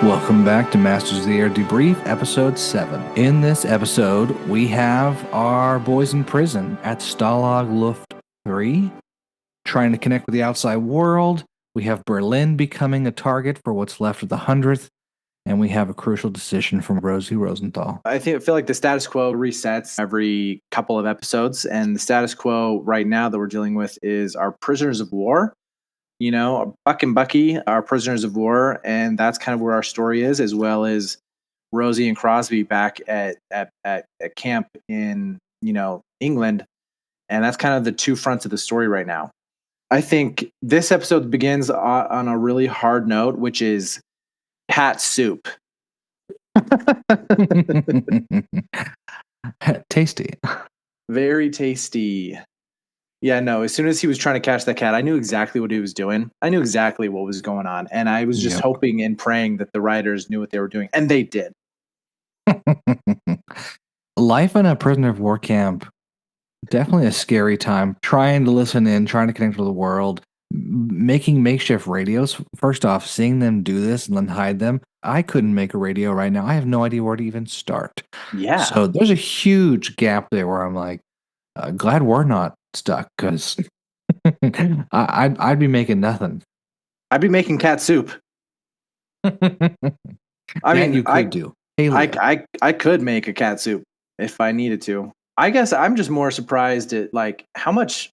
Welcome back to Masters of the Air Debrief, Episode 7. In this episode, we have our boys in prison at Stalag Luft III, trying to connect with the outside world. We have Berlin becoming a target for what's left of the 100th, and we have a crucial decision from Rosie Rosenthal. I feel like the status quo resets every couple of episodes, and the status quo right now that we're dealing with is our prisoners of war. You know, Buck and Bucky are prisoners of war, and that's kind of where our story is, as well as Rosie and Crosby back at camp in, England. And that's kind of the two fronts of the story right now. I think this episode begins on a really hard note, which is cat soup. Tasty. Very tasty. Yeah, no, as soon as he was trying to catch that cat, I knew exactly what he was doing. I knew exactly what was going on. And I was just hoping and praying that the writers knew what they were doing. And they did. Life in a prisoner of war camp, definitely a scary time. Trying to listen in, trying to connect with the world, making makeshift radios. First off, seeing them do this and then hide them. I couldn't make a radio right now. I have no idea where to even start. Yeah. So there's a huge gap there where I'm like, glad we're not stuck, because I'd be making nothing. I'd be making cat soup. I mean, you could do. I could make a cat soup if I needed to. I guess I'm just more surprised at like how much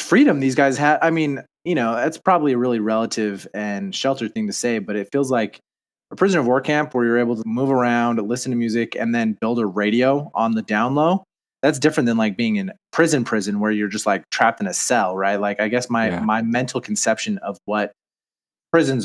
freedom these guys had. I mean, that's probably a really relative and sheltered thing to say, but it feels like a prisoner of war camp where you're able to move around, listen to music, and then build a radio on the down low. That's different than like being in prison where you're just like trapped in a cell, right? Like, I guess my mental conception of what prisons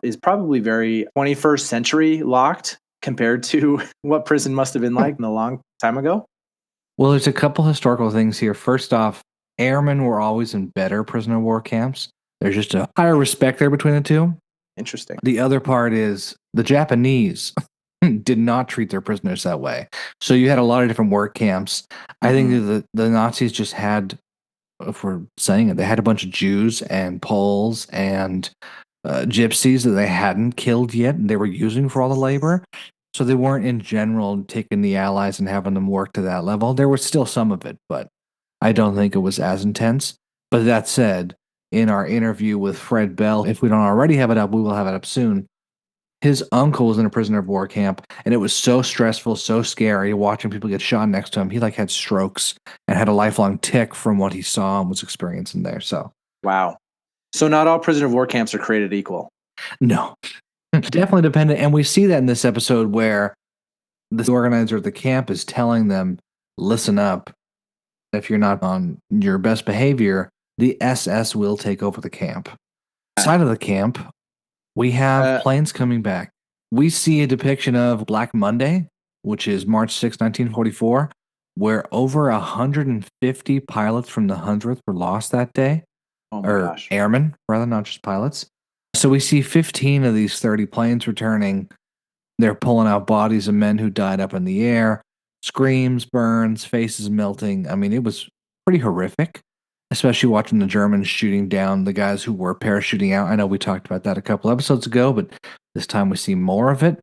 is probably very 21st century locked compared to what prison must have been like in a long time ago. Well, there's a couple historical things here. First off, airmen were always in better prisoner of war camps. There's just a higher respect there between the two. Interesting. The other part is the Japanese did not treat their prisoners that way. So you had a lot of different work camps. I think the Nazis just had, if we're saying it, they had a bunch of Jews and Poles and gypsies that they hadn't killed yet, and they were using for all the labor. So they weren't in general taking the Allies and having them work to that level. There was still some of it, but I don't think it was as intense. But that said, in our interview with Fred Bell, if we don't already have it up, we will have it up soon. His uncle was in a prisoner of war camp, and it was so stressful, so scary watching people get shot next to him. He like had strokes and had a lifelong tic from what he saw and was experiencing there. So wow. So not all prisoner of war camps are created equal. No, definitely dependent. And we see that in this episode where the organizer of the camp is telling them, listen up. If you're not on your best behavior, the SS will take over the camp. Outside of the camp, we have planes coming back. We see a depiction of Black Monday, which is March 6, 1944, where over 150 pilots from the 100th were lost that day. Oh my gosh. Airmen, rather, not just pilots. So we see 15 of these 30 planes returning. They're pulling out bodies of men who died up in the air. Screams, burns, faces melting. I mean, it was pretty horrific, especially watching the Germans shooting down the guys who were parachuting out. I know we talked about that a couple episodes ago, but this time we see more of it.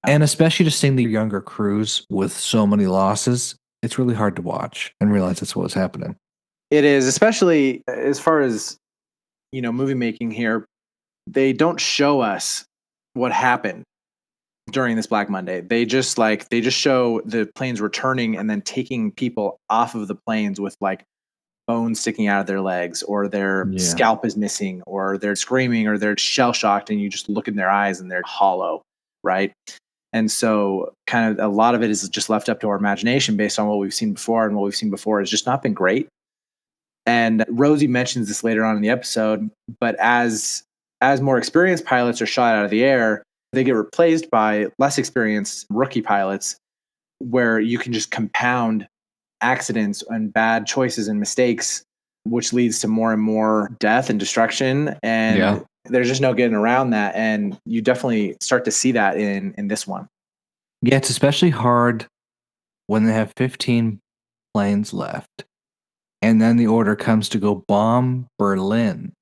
And especially just seeing the younger crews with so many losses, it's really hard to watch and realize that's what was happening. It is, especially as far as, movie making here. They don't show us what happened during this Black Monday. They just show the planes returning and then taking people off of the planes with like bones sticking out of their legs, or their scalp is missing, or they're screaming, or they're shell shocked, and you just look in their eyes and they're hollow, right? And so kind of a lot of it is just left up to our imagination based on what we've seen before, and what we've seen before has just not been great. And Rosie mentions this later on in the episode, but as more experienced pilots are shot out of the air, they get replaced by less experienced rookie pilots, where you can just compound accidents and bad choices and mistakes, which leads to more and more death and destruction. And there's just no getting around that. And you definitely start to see that in this one. Yeah, it's especially hard when they have 15 planes left, and then the order comes to go bomb Berlin.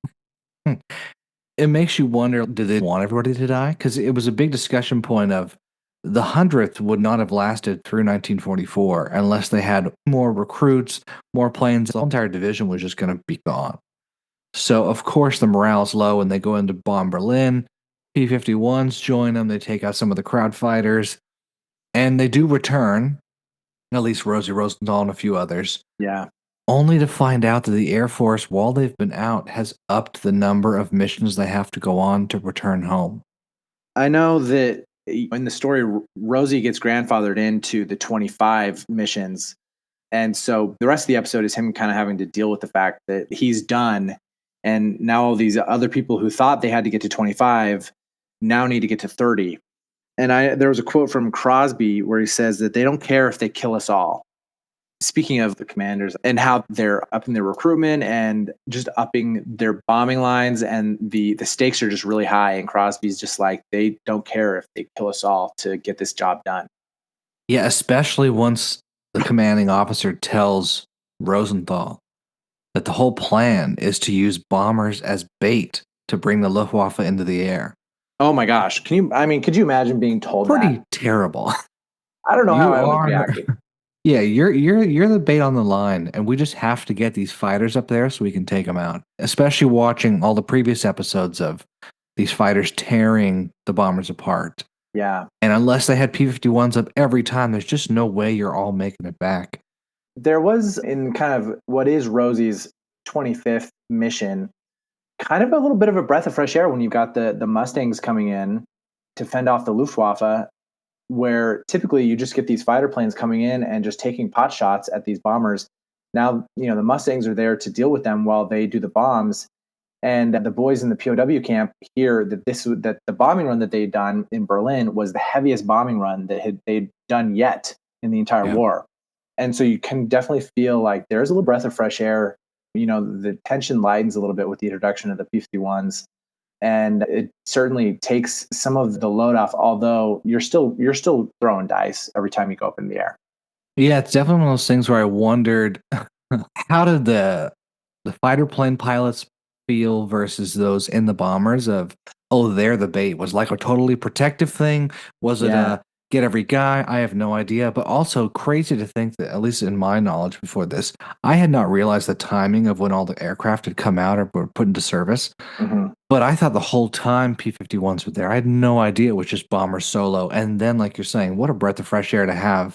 it makes you wonder, did they want everybody to die? Because it was a big discussion point of the 100th would not have lasted through 1944 unless they had more recruits, more planes. The entire division was just going to be gone. So, of course, the morale's low and they go in to bomb Berlin. P 51s join them. They take out some of the crowd fighters. And they do return, at least Rosie Rosenthal and a few others, Yeah. only to find out that the Air Force, while they've been out, has upped the number of missions they have to go on to return home. I know that in the story, Rosie gets grandfathered into the 25 missions. And so the rest of the episode is him kind of having to deal with the fact that he's done. And now all these other people who thought they had to get to 25 now need to get to 30. And there was a quote from Crosby where he says that they don't care if they kill us all. Speaking of the commanders and how they're upping their recruitment and just upping their bombing lines, and the stakes are just really high. And Crosby's just like, they don't care if they kill us all to get this job done. Yeah, especially once the commanding officer tells Rosenthal that the whole plan is to use bombers as bait to bring the Luftwaffe into the air. Oh my gosh. Could you imagine being told Pretty that? terrible. I don't know how You I would are react. Yeah, you're the bait on the line, and we just have to get these fighters up there so we can take them out. Especially watching all the previous episodes of these fighters tearing the bombers apart. Yeah. And unless they had P-51s up every time, there's just no way you're all making it back. There was, in kind of what is Rosie's 25th mission, kind of a little bit of a breath of fresh air when you've got the Mustangs coming in to fend off the Luftwaffe, where typically you just get these fighter planes coming in and just taking pot shots at these bombers. Now, the Mustangs are there to deal with them while they do the bombs. And the boys in the POW camp hear that the bombing run that they'd done in Berlin was the heaviest bombing run that they'd done yet in the entire war. And so you can definitely feel like there's a little breath of fresh air. The tension lightens a little bit with the introduction of the P-51s. And it certainly takes some of the load off, although you're still throwing dice every time you go up in the air. Yeah, it's definitely one of those things where I wondered how did the fighter plane pilots feel versus those in the bombers of, oh, they're the bait. Was like a totally protective thing? Was it a get every guy? I have no idea. But also crazy to think that, at least in my knowledge before this, I had not realized the timing of when all the aircraft had come out or were put into service. Mm-hmm. But I thought the whole time P-51s were there. I had no idea it was just bomber solo. And then, like you're saying, what a breath of fresh air to have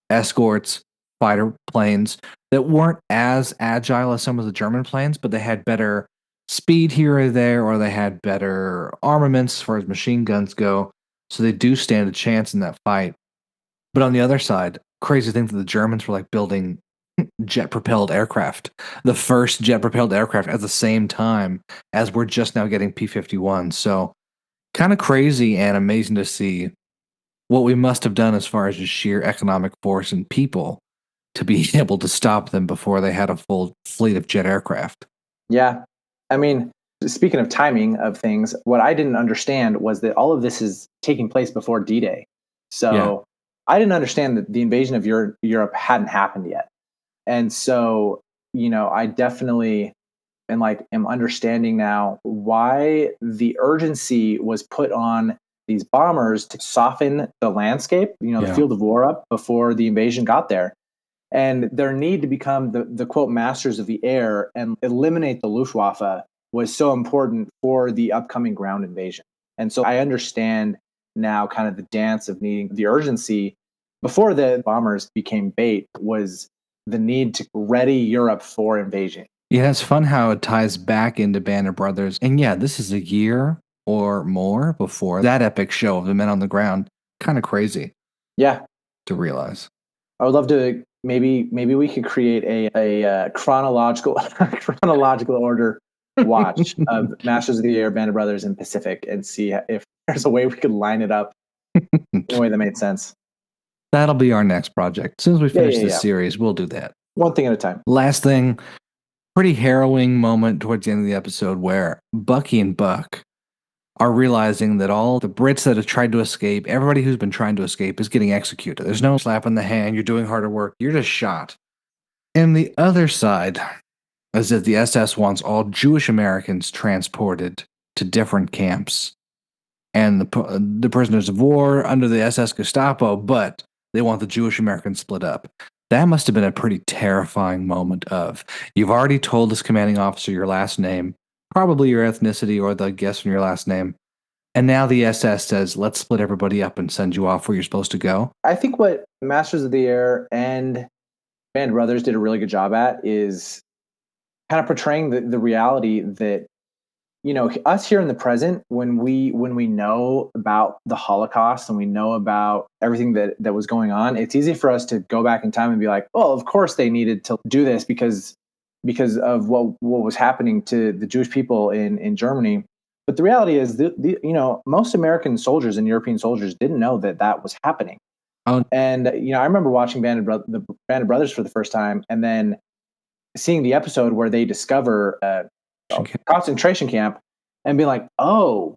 escorts, fighter planes that weren't as agile as some of the German planes, but they had better speed here or there, or they had better armaments as far as machine guns go. So they do stand a chance in that fight. But on the other side, crazy thing that the Germans were like building jet propelled aircraft, the first jet propelled aircraft at the same time as we're just now getting P-51. So kind of crazy and amazing to see what we must have done as far as just sheer economic force and people to be able to stop them before they had a full fleet of jet aircraft. Yeah. I mean, speaking of timing of things, what I didn't understand was that all of this is taking place before D-Day. So I didn't understand that the invasion of Europe hadn't happened yet. And so, I definitely am understanding now why the urgency was put on these bombers to soften the landscape, the field of war up before the invasion got there. And their need to become the quote masters of the air and eliminate the Luftwaffe was so important for the upcoming ground invasion. And so I understand now kind of the dance of needing the urgency before the bombers became bait was the need to ready Europe for invasion. Yeah, it's fun how it ties back into Band of Brothers. And yeah, this is a year or more before that epic show of the men on the ground. Kind of crazy. Yeah. To realize. I would love to maybe we could create a chronological order watch of Masters of the Air, Band of Brothers, and Pacific, and see if there's a way we could line it up in a way that made sense. That'll be our next project. As soon as we finish this series, we'll do that. One thing at a time. Last thing, pretty harrowing moment towards the end of the episode where Bucky and Buck are realizing that all the Brits that have tried to escape, everybody who's been trying to escape is getting executed. There's no slap in the hand, you're doing harder work, you're just shot. And the other side is that the SS wants all Jewish Americans transported to different camps and the prisoners of war under the SS Gestapo, but they want the Jewish Americans split up. That must have been a pretty terrifying moment of, you've already told this commanding officer your last name, probably your ethnicity or the guess from your last name, and now the SS says, let's split everybody up and send you off where you're supposed to go. I think what Masters of the Air and Band of Brothers did a really good job at is kind of portraying the reality that, you know, us here in the present, when we know about the Holocaust and we know about everything that was going on, it's easy for us to go back in time and be like, oh, of course they needed to do this because of what was happening to the Jewish people in Germany. But the reality is, you know, most American soldiers and European soldiers didn't know that was happening. Oh. And you know, I remember watching the Band of Brothers for the first time, and then seeing the episode where they discover a concentration camp and being like, oh,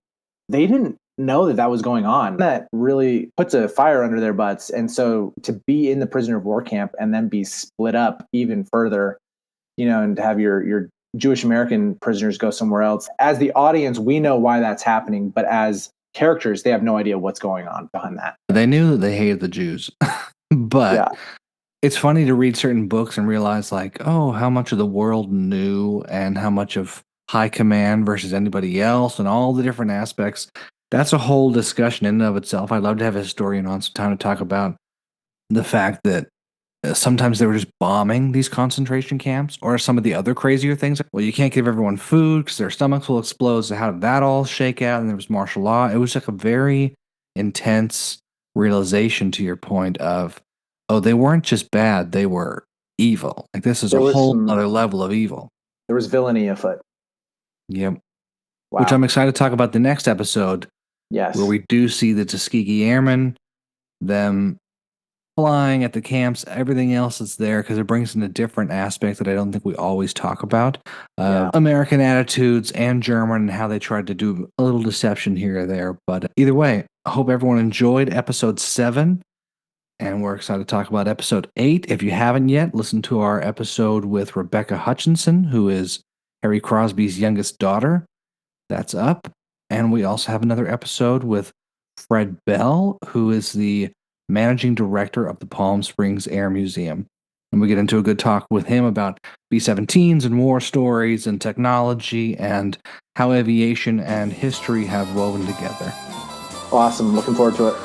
they didn't know that was going on. That really puts a fire under their butts. And so to be in the prisoner of war camp and then be split up even further, you know, and to have your Jewish American prisoners go somewhere else. As the audience, we know why that's happening, but as characters, they have no idea what's going on behind that. They knew that they hated the Jews, but it's funny to read certain books and realize, like, oh, how much of the world knew and how much of high command versus anybody else and all the different aspects. That's a whole discussion in and of itself. I'd love to have a historian on some time to talk about the fact that sometimes they were just bombing these concentration camps, or some of the other crazier things. Well, you can't give everyone food because their stomachs will explode. So how did that all shake out? And there was martial law. It was like a very intense realization, to your point of, oh, they weren't just bad, they were evil. Like, this is a whole other level of evil. There was villainy afoot. Yep. Wow. Which I'm excited to talk about the next episode. Yes. Where we do see the Tuskegee Airmen, them flying at the camps, everything else is there, because it brings in a different aspect that I don't think we always talk about. American attitudes and German, and how they tried to do a little deception here or there. But either way, I hope everyone enjoyed episode 7. And we're excited to talk about episode 8. If you haven't yet, listen to our episode with Rebecca Hutchinson, who is Harry Crosby's youngest daughter. That's up. And we also have another episode with Fred Bell, who is the managing director of the Palm Springs Air Museum. And we get into a good talk with him about B-17s and war stories and technology and how aviation and history have woven together. Awesome. Looking forward to it.